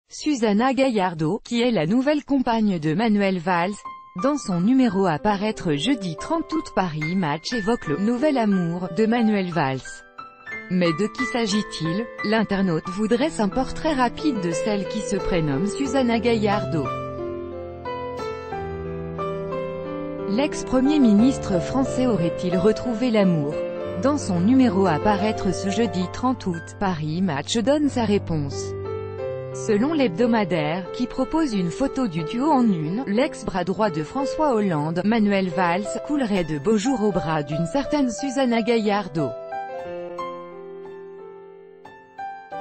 Susana Gallardo, qui est la nouvelle compagne de Manuel Valls. Dans son numéro à paraître jeudi 30 août, Paris Match évoque le « nouvel amour » de Manuel Valls. Mais de qui s'agit-il? L'internaute voudrait un portrait rapide de celle qui se prénomme Susana Gallardo. L'ex-premier ministre français aurait-il retrouvé l'amour? Dans son numéro à paraître ce jeudi 30 août, Paris Match donne sa réponse. Selon l'hebdomadaire, qui propose une photo du duo en une, l'ex-bras droit de François Hollande, Manuel Valls, coulerait de beaux jours au bras d'une certaine Susana Gallardo.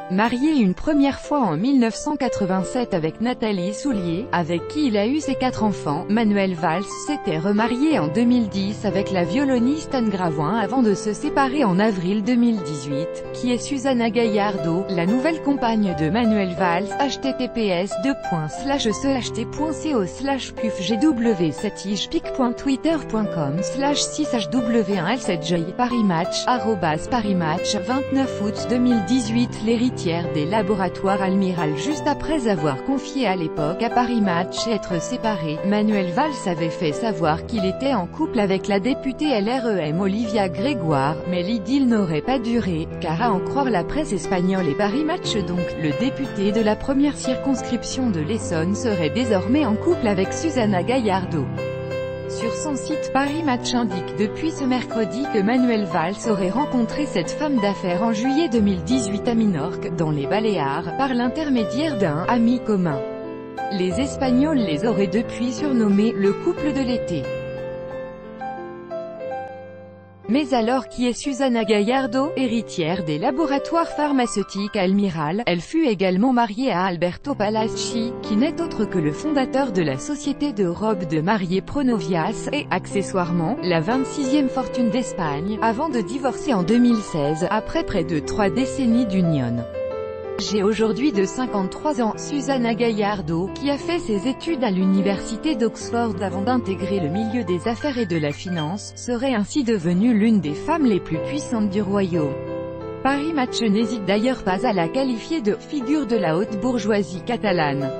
Marié une première fois en 1987 avec Nathalie Soulier, avec qui il a eu ses 4 enfants, Manuel Valls s'était remarié en 2010 avec la violoniste Anne Gravoin avant de se séparer en avril 2018, qui est Susana Gallardo, la nouvelle compagne de Manuel Valls. https://cht.co/puf-gw7igepic.twitter.com/6hw1l7j Paris Match, @ParisMatch, 29 août 2018. L'héritière des laboratoires Almirall. Juste après avoir confié à l'époque à Paris Match être séparés, Manuel Valls avait fait savoir qu'il était en couple avec la députée LREM Olivia Grégoire, mais l'idylle n'aurait pas duré, car à en croire la presse espagnole et Paris Match donc, le député de la première circonscription de l'Essonne serait désormais en couple avec Susana Gallardo. Sur son site, Paris Match indique depuis ce mercredi que Manuel Valls aurait rencontré cette femme d'affaires en juillet 2018 à Minorque, dans les Baléares, par l'intermédiaire d'un « ami commun ». Les Espagnols les auraient depuis surnommés « le couple de l'été ». Mais alors qui est Susana Gallardo, héritière des laboratoires pharmaceutiques Almirall? Elle fut également mariée à Alberto Palacci, qui n'est autre que le fondateur de la société de robes de mariée Pronovias, et, accessoirement, la 26e fortune d'Espagne, avant de divorcer en 2016, après près de 3 décennies d'union. J'ai aujourd'hui de 53 ans, Susana Gallardo, qui a fait ses études à l'université d'Oxford avant d'intégrer le milieu des affaires et de la finance, serait ainsi devenue l'une des femmes les plus puissantes du royaume. Paris Match n'hésite d'ailleurs pas à la qualifier de « figure de la haute bourgeoisie catalane ».